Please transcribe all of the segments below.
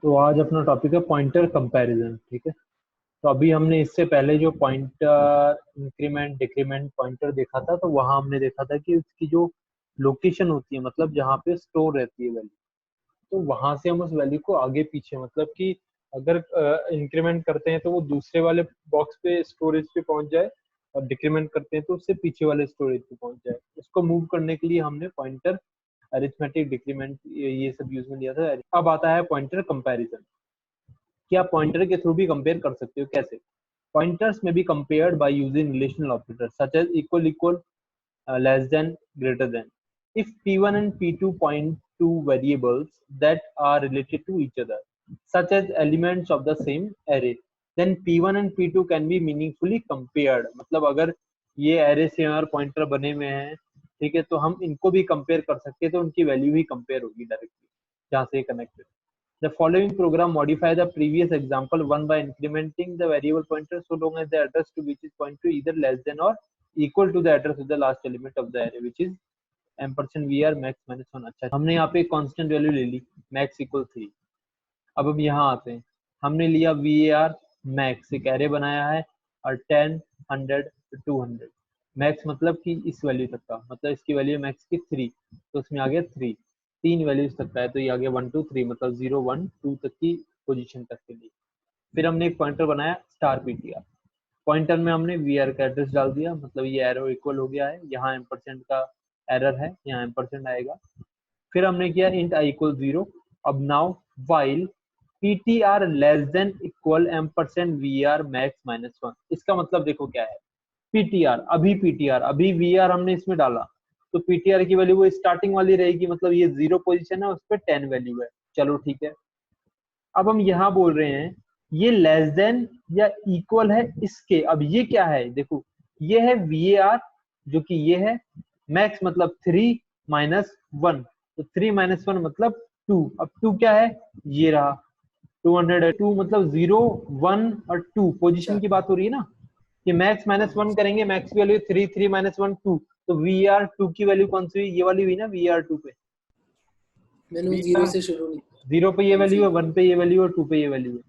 तो आज अपना टॉपिक है पॉइंटर कंपैरिजन। ठीक है, तो अभी हमने इससे पहले जो पॉइंटर इंक्रीमेंट डिक्रीमेंट पॉइंटर देखा था, तो वहां हमने देखा था कि उसकी जो लोकेशन होती है, मतलब जहाँ पे स्टोर रहती है वैल्यू, तो वहां से हम उस वैल्यू को आगे पीछे, मतलब कि अगर इंक्रीमेंट करते हैं तो वो दूसरे वाले बॉक्स पे स्टोरेज पे पहुंच जाए, और डिक्रीमेंट करते हैं तो उससे पीछे वाले स्टोरेज पे पहुंच जाए। उसको मूव करने के लिए हमने पॉइंटर अरिथमेटिक डिक्रीमेंट ये सब यूज में लिया था। अब आता है पॉइंटर कंपैरिजन कि आप पॉइंटर के थ्रू भी कंपेयर कर सकते हो। कैसे? Pointers may be compared by using relational operators such as equal equal, less than, greater than. If P1 and P2 point to variables that are related to each other, such as elements of the same array, then P1 and P2 can be meaningfully compared. मतलब अगर ये array से और pointer बने हुए हैं, ठीक है, तो हम इनको भी कंपेयर कर सकते हैं, तो उनकी वैल्यू ही कंपेयर होगी डायरेक्टली जहाँ से connected. The following program modify the previous example one by incrementing the variable pointer so long as the address to which is point to either less than or equal to the address of the last element of the array, which is ampersand var max minus 1। अच्छा, हमने यहाँ पे एक constant value ले ली, max equal 3। अब हम यहाँ आते हैं, हमने लिया var max, एक एरे बनाया है, और 10, 100, 200। मैक्स मतलब कि इस वैल्यू तक का, मतलब इसकी वैल्यू मैक्स की 3, तो उसमें आ गया 3। तीन वैल्यूज तक का है, तो ये आ गया 1 2 3, मतलब 0 1 2 तक की पोजीशन तक के लिए। फिर हमने एक पॉइंटर बनाया स्टार पीटीआर। पॉइंटर में हमने वीआर का एड्रेस डाल दिया, मतलब ये एरो इक्वल हो गया है, यहाँ एम्परसेंड का एरर है, यहाँ एम्परसेंड आएगा। फिर हमने किया इंट आई इक्वल 0। अब now while PTR less than equal ampersand VR max minus 1। इसका मतलब देखो क्या है, पीटीआर अभी वीआर हमने इसमें डाला, तो पीटीआर की वैल्यू वो स्टार्टिंग वाली रहेगी, मतलब ये 0 पोजीशन है, उस पर 10 वैल्यू है। चलो ठीक है, अब हम यहाँ बोल रहे हैं ये लेस देन या इक्वल है इसके। अब ये क्या है, देखो ये है VAR, जो कि ये है मैक्स, मतलब 3 माइनस 1, तो 3 माइनस 1 मतलब 2। अब 2 क्या है, ये रहा 200 है। 2 मतलब 0 1 और 2 पोजीशन की बात हो रही है ना, कि मैक्स माइनस 1 करेंगे, मैक्स की वैल्यू 3, 3 माइनस 1 2, तो VR2 की वैल्यू कौन सी हुई, ये वाली हुई ना VR2 पे। मैंने जीरो से शुरू नहीं, 0 पे ये वैल्यू है, 1 पे ये वैल्यू है, 2 पे ये वैल्यू है।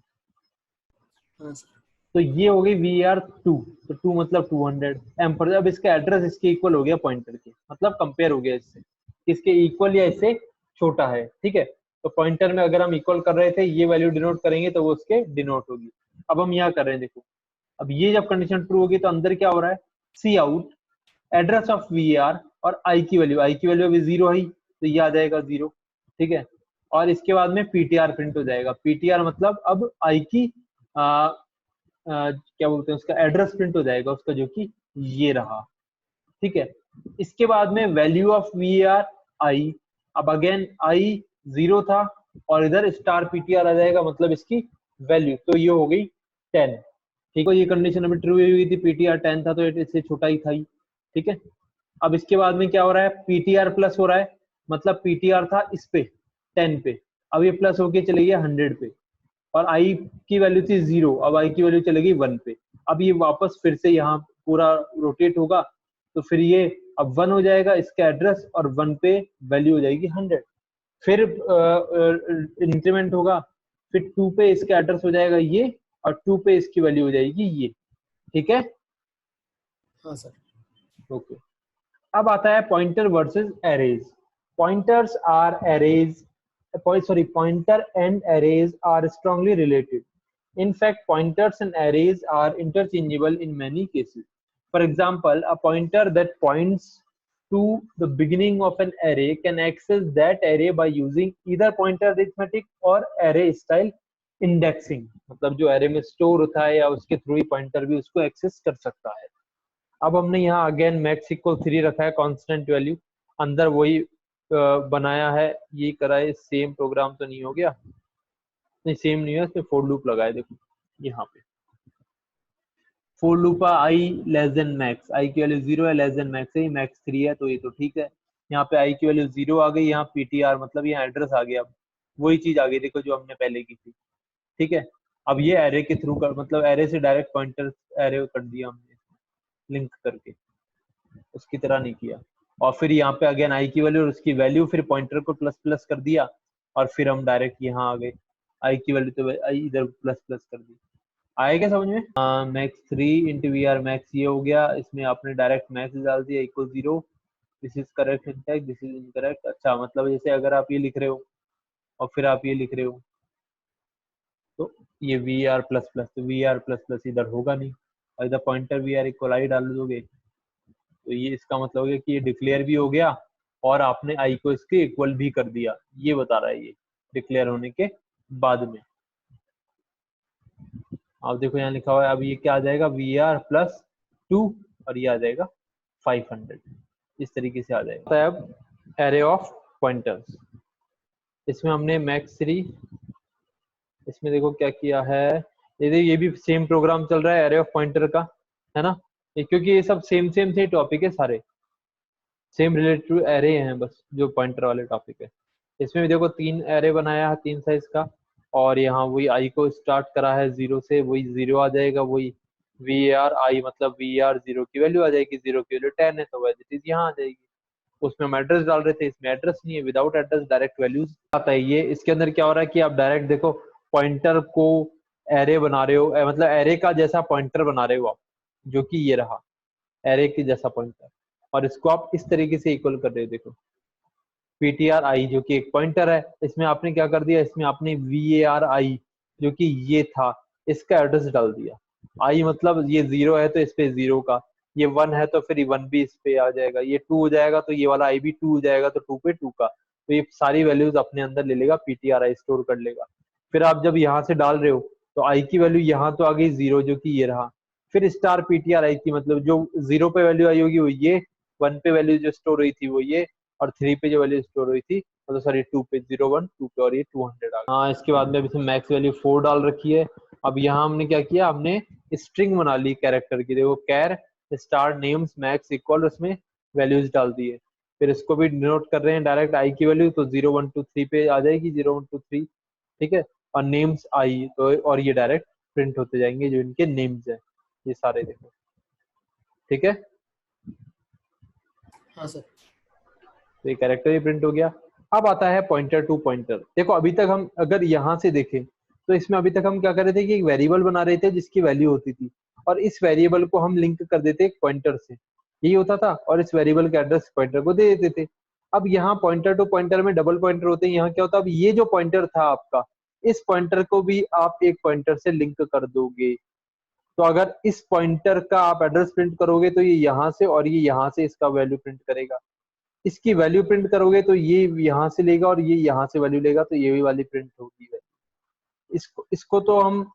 हाँ सर, तो ये हो गई VR2, तो 2 मतलब 200 एम्पर। अब इसका एड्रेस इसके इक्वल हो गया पॉइंटर के, मतलब कंपेयर हो गया इससे, इसके इक्वल या इससे छोटा है। ठीक है, तो पॉइंटर में अगर हम इक्वल कर रहे थे, ये वैल्यू डिनोट करेंगे तो वो उसके डिनोट होगी। अब हम यहाँ कर रहे हैं, देखो अब ये जब कंडीशन ट्रू होगी तो अंदर क्या हो रहा है, सी आउट एड्रेस ऑफ VAR और आई की वैल्यू, आई की वैल्यू अभी 0 है, तो ये आ जाएगा 0। ठीक है, और इसके बाद में पीटीआर प्रिंट हो जाएगा। पीटीआर मतलब अब आई की क्या बोलते हैं, उसका एड्रेस प्रिंट हो जाएगा उसका, जो कि ये रहा। ठीक है, इसके बाद में वैल्यू ऑफ VAR आई, अब अगेन आई 0 था, और इधर स्टार पीटीआर आ जाएगा, मतलब इसकी वैल्यू, तो ये हो गई 10। ठीक है, ये कंडीशन अभी ट्रू हुई थी, पीटीआर 10 था तो इससे छोटा ही था ही। ठीक है, अब इसके बाद में क्या हो रहा है, पीटीआर प्लस हो रहा है, मतलब पीटीआर था इस पे 10 पे, अब ये प्लस होके चले गया 100 पे, और आई की वैल्यू थी 0, अब आई की वैल्यू चलेगी 1 पे। अब ये वापस फिर से यहाँ पूरा रोटेट होगा, तो फिर ये अब 1 हो जाएगा इसका एड्रेस, और 1 पे वैल्यू हो जाएगी 100। फिर इंक्रीमेंट होगा, फिर 2 पे इसका एड्रेस हो जाएगा ये, और 2 पे इसकी वैल्यू हो जाएगी ये। ठीक है, हाँ सर, ओके। अब आता है pointer versus arrays. Pointers are arrays, pointer and arrays are strongly related. In fact, pointers and arrays are interchangeable in many cases. For example, a pointer that points to the beginning of an array can access that array by using either pointer arithmetic or array style indexing। मतलब जो array में store होता है, या उसके through ही pointer भी उसको access कर सकता है। अब हमने यहाँ अगेन मैक्स इक्वल 3 रखा है, कांस्टेंट वैल्यू, अंदर वही बनाया है, ये करा है। सेम प्रोग्राम तो नहीं हो गया, नहीं सेम नहीं है, इसमें फॉर लूप लगाए, देखो यहाँ पे for loop I less than max, I की वैल्यू 0 है, लेस देन मैक्स है, मैक्स 3 है, तो ये तो ठीक है। यहाँ पे आई की वैल्यू 0 आ गई, यहाँ पीटीआर मतलब यहाँ एड्रेस आ गया, अब वही चीज आ गई, देखो जो हमने पहले की थी। ठीक है, अब ये एरे के थ्रू कर, मतलब एरे से डायरेक्ट पॉइंटर एरे कर दिया हमने लिंक करके, उसकी तरह नहीं किया। और फिर यहाँ पे अगेन आई की वैल्यू और उसकी वैल्यू, फिर पॉइंटर को प्लस प्लस कर दिया, और फिर हम डायरेक्ट यहाँ आ गए। आई की वैल्यू तो आई इधर प्लस प्लस कर दी। आया क्या समझ में? Max 3 into we are max ये हो गया, इसमें आपने डायरेक्ट मैक्स डाल दिया equal 0। This is correct syntax, this is incorrect. अच्छा मतलब जैसे अगर आप ये लिख रहे हो और फिर आप ये लिख रहे हो तो ये वी आर प्लस प्लस, तो वी आर प्लस प्लस इधर होगा नहीं, और इधर पॉइंटर वी आर इक्वल आई डाल दोगे तो ये इसका मतलब हो गया कि ये डिक्लेयर भी हो गया और आपने आई को इसके इक्वल भी कर दिया, ये बता रहा है ये डिक्लेयर होने के बाद में। आप देखो यहाँ लिखा हुआ है, अब ये क्या आ जाएगा, वी आर प्लस 2 और ये आ जाएगा 500, इस तरीके से आ जाएगा। अब एरे ऑफ पॉइंटर्स, इसमें हमने मैक्स 3, इसमें देखो क्या किया है, ये भी सेम प्रोग्राम चल रहा है एरे ऑफ पॉइंटर का, है ना, क्योंकि ये सब सेम सेम से टॉपिक है, सारे सेम रिलेटेड टू एरे हैं बस, जो पॉइंटर वाले टॉपिक है। इसमें भी देखो 3 एरे बनाया है 3 साइज का, और यहाँ वही आई को स्टार्ट करा है 0 से, वही 0 आ जाएगा, वही वी आर आई मतलब वी आर 0 की वैल्यू आ जाएगी, 0 की वैल्यू 10 है तो वैल्यू यहाँ आ जाएगी। उसमें हम एड्रेस डाल रहे थे, इसमें एड्रेस नहीं है, विदाउट एड्रेस डायरेक्ट वैल्यूज आता है। ये इसके अंदर क्या हो रहा है कि आप डायरेक्ट देखो पॉइंटर को एरे बना रहे हो, मतलब एरे का जैसा पॉइंटर बना रहे हो आप, जो कि ये रहा एरे के जैसा पॉइंटर, और इसको आप इस तरीके से इक्वल कर रहे हो। देखो ptr i जो कि एक पॉइंटर है, इसमें आपने क्या कर दिया, इसमें आपने var जो कि ये था इसका एड्रेस डाल दिया। i मतलब ये 0 है तो इस पे 0 का, ये 1 है तो फिर 1 भी इस पे आ जाएगा, ये 2 हो जाएगा तो ये वाला i भी 2 हो जाएगा, तो 2 पे 2 का, तो ये सारी वैल्यूज अपने अंदर ले लेगा, ptr i स्टोर कर लेगा। फिर आप जब यहाँ से डाल रहे हो तो i की वैल्यू यहाँ तो आ गई 0 जो कि ये रहा, फिर स्टार ptr i की मतलब जो 0 पे वैल्यू आई होगी वो ये, 1 पे वैल्यू जो स्टोर हुई थी वो ये, और 3 पे जो वैल्यू स्टोर हुई थी मतलब सॉरी 2 पे 01 2 पे, और ये 200 आ गया। हाँ इसके बाद में अभी मैक्स वैल्यू 4 डाल रखी है। अब यहाँ हमने क्या किया, हमने स्ट्रिंग बना ली कैरेक्टर की, देखो कैर स्टार नेम्स मैक्स इक्वल, उसमें वैल्यूज डाल दिए। फिर इसको भी डिनोट कर रहे हैं डायरेक्ट आई की वैल्यू, तो 0 1 2 3 पे आ जाएगी 0 1 2 3, ठीक है, और नेम्स आई तो, और ये डायरेक्ट प्रिंट होते जाएंगे जो इनके नेम्स है ये सारे, देखो ठीक है। हाँ सर। तो ये कैरेक्टर ही प्रिंट हो गया। अब आता है पॉइंटर टू पॉइंटर। देखो अभी तक हम अगर यहाँ से देखें तो इसमें अभी तक हम क्या कर रहे थे कि एक वेरिएबल बना रहे थे जिसकी वैल्यू होती थी, और इस वेरिएबल को हम लिंक कर देते एक पॉइंटर से, यही होता था, और इस वेरिएबल का एड्रेस पॉइंटर को दे देते थे। अब यहाँ पॉइंटर टू पॉइंटर में डबल पॉइंटर होते हैं, यहाँ क्या होता है, अब ये जो पॉइंटर था आपका, इस पॉइंटर को भी आप एक पॉइंटर से लिंक कर दोगे। तो अगर इस पॉइंटर का आप एड्रेस प्रिंट करोगे तो ये यहाँ से, और ये यहाँ से इसका वैल्यू प्रिंट करेगा। इसकी वैल्यू प्रिंट करोगे तो ये यहाँ से लेगा और ये यहाँ से वैल्यू लेगा, तो ये भी वाली प्रिंट होगी वैल्यू। इसको तो हम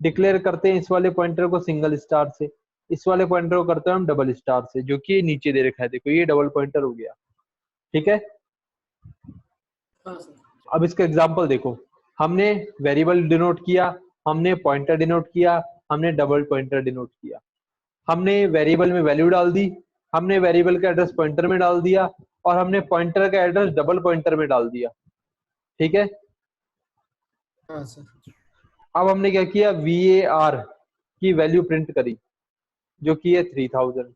डिक्लेयर करते हैं इस वाले पॉइंटर को सिंगल स्टार से, इस वाले पॉइंटर को करते हैं हम डबल स्टार से, जो कि नीचे दे रखा है, देखो ये डबल पॉइंटर हो गया, ठीक है। हाँ सर। अब इसका एग्जांपल देखो, हमने वेरिएबल डिनोट किया, हमने पॉइंटर डिनोट किया, हमने डबल पॉइंटर डिनोट किया, हमने वेरिएबल में वैल्यू डाल दी, हमने वेरिएबल का एड्रेस पॉइंटर में डाल दिया, और हमने पॉइंटर का एड्रेस डबल पॉइंटर में डाल दिया, ठीक है। हाँ सर। अब हमने क्या किया, VAR की वैल्यू प्रिंट करी जो कि है 3000।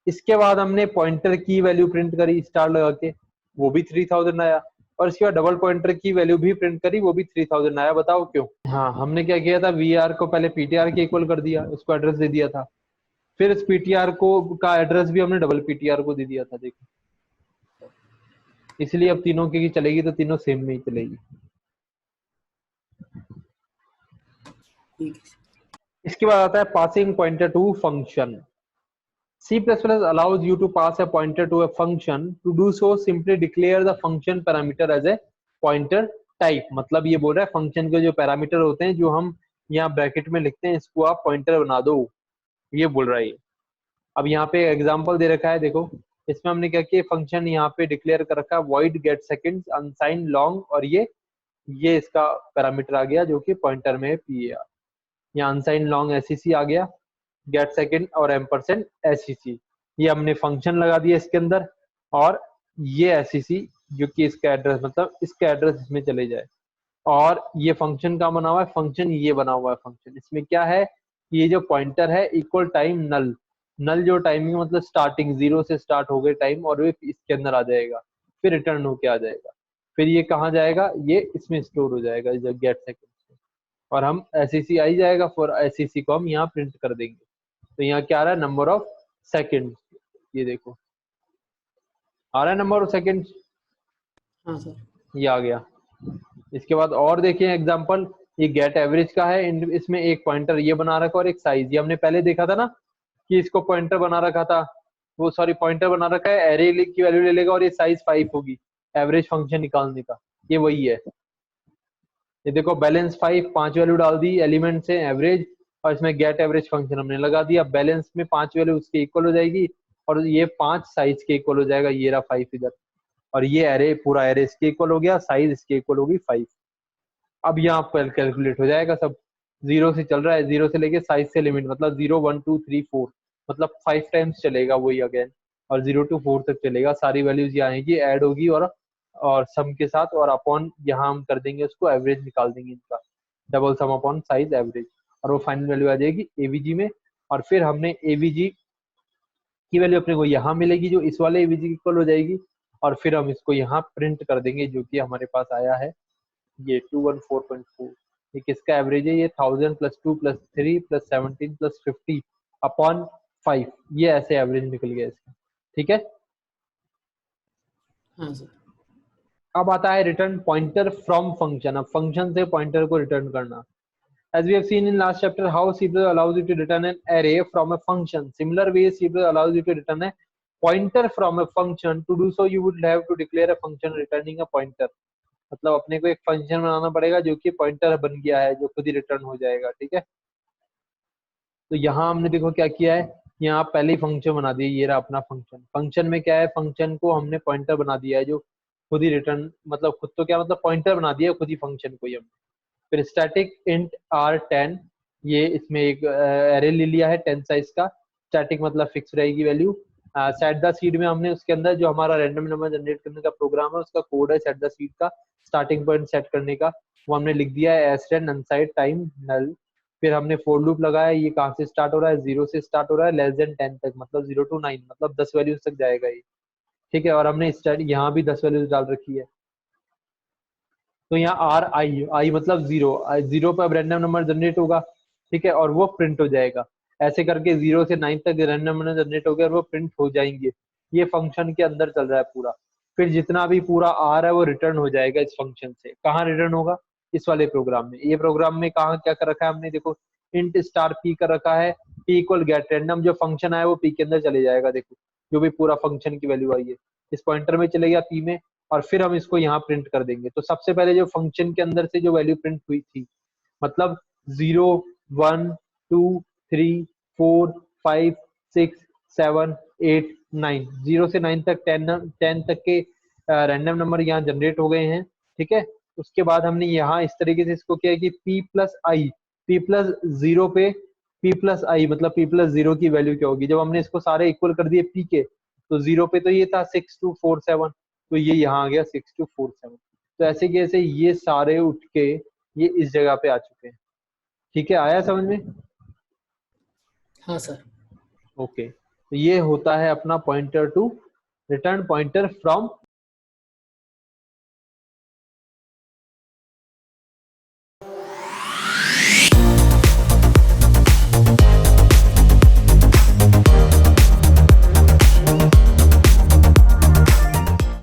इसके बाद हमने पॉइंटर की वैल्यू प्रिंट करी स्टार लगा के, वो भी 3000 आया, और इसके बाद डबल पॉइंटर की वैल्यू भी प्रिंट करी, वो भी 3000 आया। बताओ क्यों? हाँ हमने क्या किया था, VAR को पहले PTR के इक्वल कर दिया, उसको एड्रेस दे दिया था, फिर इस PTR को का एड्रेस भी हमने डबल PTR को दे दिया था, देखो इसलिए अब तीनों की चलेगी तो तीनों सेम में ही चलेगी। ठीक है। इसके बाद आता है passing pointer to function. C++ allows you to pass a pointer to a function. To do so, simply declare the function parameter as a pointer type. मतलब ये बोल रहा है फंक्शन के जो पैरामीटर होते हैं जो हम यहाँ ब्रैकेट में लिखते हैं, इसको आप पॉइंटर बना दो, ये बोल रहा है। अब यहाँ पे एग्जांपल दे रखा है, देखो इसमें हमने क्या किया, फंक्शन यहाँ पे डिक्लेयर कर रखा है void get seconds unsigned long, और ये इसका पैरामीटर आ गया जो कि पॉइंटर में है PAR। यहाँ अनसाइन लॉन्ग SEC आ गया, गेट सेकंड और एम्परसेंड SEC, ये हमने फंक्शन लगा दिया इसके अंदर, और ये SEC जो कि इसका एड्रेस मतलब इसका एड्रेस इसमें चले जाए, और ये फंक्शन का बना हुआ है, फंक्शन ये बना हुआ है फंक्शन। इसमें क्या है, ये जो पॉइंटर है इक्वल टाइम नल, नल जो टाइमिंग मतलब स्टार्टिंग 0 से स्टार्ट हो गए टाइम, और वो इसके अंदर आ जाएगा, फिर रिटर्न होके आ जाएगा, फिर ये कहाँ जाएगा, ये इसमें स्टोर हो जाएगा गेट सेकंड। और हम SEC आ ही जाएगा, फॉर SEC को हम यहाँ प्रिंट कर देंगे। तो यहाँ क्या आ रहा है, नंबर ऑफ सेकेंड, ये देखो आ रहा है नंबर ऑफ सेकेंड, हाँ सर। ये आ गया। इसके बाद और देखिए एग्जांपल, ये गेट एवरेज का है, इसमें एक पॉइंटर ये बना रखा और एक साइज, ये हमने पहले देखा था ना कि इसको पॉइंटर बना रखा था, वो सॉरी पॉइंटर बना रखा है, एरे की वैल्यू ले लेगा और ये साइज 5 होगी एवरेज फंक्शन निकालने का, ये वही है। ये देखो बैलेंस 5, 5 वैल्यू डाल दी एलिमेंट से एवरेज, और इसमें गेट एवरेज फंक्शन हमने लगा दिया, बैलेंस में 5 वैल्यू उसके इक्वल हो जाएगी और ये 5 साइज के इक्वल हो जाएगा, ये रहा 5 इधर, और ये एरे पूरा एरे इसके इक्वल हो गया, साइज इसके इक्वल होगी 5। अब यहाँ पर कैलकुलेट हो जाएगा सब, 0 से चल रहा है, 0 से लेके साइज से लिमिट, मतलब 0 1 2 3 4, मतलब 5 टाइम्स चलेगा वही अगेन, और 0 to 4 तक चलेगा, सारी वैल्यूज यहाँ आएगी ऐड होगी और सम के साथ, और अपॉन यहाँ हम कर देंगे उसको एवरेज निकाल देंगे इनका, डबल सम अपॉन साइज एवरेज, और वो फाइनल वैल्यू आ जाएगी एवीजी में। और फिर हमने एवीजी की वैल्यू अपने को यहाँ मिलेगी जो इस वाले एवीजी इक्वल हो जाएगी, और फिर हम इसको यहाँ प्रिंट कर देंगे जो कि हमारे पास आया है ये 214.4। ये किसका एवरेज है, ये 1000 + 2 + 3 + 17 + 50 अपॉन 5, ये ऐसे एवरेज निकल गया इसका, ठीक है। हाँ सर। अब आता है रिटर्न पॉइंटर फ्रॉम फंक्शन, अब फंक्शन से पॉइंटर को रिटर्न करना। As we have seen in last chapter how C++ allows you to return an array from a function, similar way C++ allows you to return a pointer from a function. To do so you would have to declare a function returning a pointer, मतलब अपने को एक function बनाना पड़ेगा जो कि pointer बन गया है, जो खुद ही रिटर्न हो जाएगा, ठीक है। तो यहाँ हमने देखो क्या किया है, यहाँ पहले ही फंक्शन बना दिया, ये रहा अपना फंक्शन, फंक्शन में क्या है, फंक्शन को हमने पॉइंटर बना दिया है जो खुद ही रिटर्न, मतलब खुद तो क्या मतलब पॉइंटर बना दिया है खुद ही फंक्शन को ही हमने। फिर स्टैटिक इंट r10, ये इसमें एक एरे ले लिया है 10 साइज का, स्टैटिक मतलब फिक्स रहेगी वैल्यू। सेट द सीड में हमने उसके अंदर जो हमारा रैंडम नंबर जनरेट करने का प्रोग्राम है उसका कोड है सेट द सीड का, स्टार्टिंग पॉइंट सेट करने का, वो हमने लिख दिया है एस10 अनसाइड टाइम नल। फिर हमने फोर लूप लगाया, ये कहाँ से स्टार्ट हो रहा है, 0 से स्टार्ट हो रहा है लेस देन 10 तक, मतलब 0 to 9, मतलब 10 वैल्यूज तक जाएगा ये, ठीक है। और हमने यहाँ भी 10 वैल्यूज डाल रखी है। तो यहाँ आर आई मतलब 0, 0 पर अब रैंडम नंबर जनरेट होगा, ठीक है, और वो प्रिंट हो जाएगा। ऐसे करके 0 से 9 तक रैंडम नंबर जनरेट हो गया और वो प्रिंट हो जाएंगे, ये फंक्शन के अंदर चल रहा है पूरा। फिर जितना भी पूरा आ रहा है वो रिटर्न हो जाएगा इस फंक्शन से, कहाँ रिटर्न होगा, इस वाले प्रोग्राम में। ये प्रोग्राम में कहाँ क्या कर रखा है हमने, देखो इंट स्टार पी कर रखा है, पी इक्वल गेट रैंडम, जो फंक्शन आया वो पी के अंदर चले जाएगा, देखो जो भी पूरा फंक्शन की वैल्यू आई है इस पॉइंटर में चले गया पी में, और फिर हम इसको यहाँ प्रिंट कर देंगे। तो सबसे पहले जो फंक्शन के अंदर से जो वैल्यू प्रिंट हुई थी, मतलब 0 1 2 3 4 5 6 7 8 9, 0 से 9 तक 10 तक के रैंडम नंबर यहाँ जनरेट हो गए हैं, ठीक है। उसके बाद हमने यहाँ इस तरीके से इसको किया कि p + i, p + 0 पे p + i, मतलब p + 0 की वैल्यू क्या होगी, जब हमने इसको सारे इक्वल कर दिए p के, तो 0 पे तो ये था 6247, तो ये यहाँ आ गया 6247। तो ऐसे कैसे ये सारे उठ के ये इस जगह पे आ चुके हैं, ठीक है, आया समझ में। हाँ सर। ओके, तो ये होता है अपना pointer to return pointer from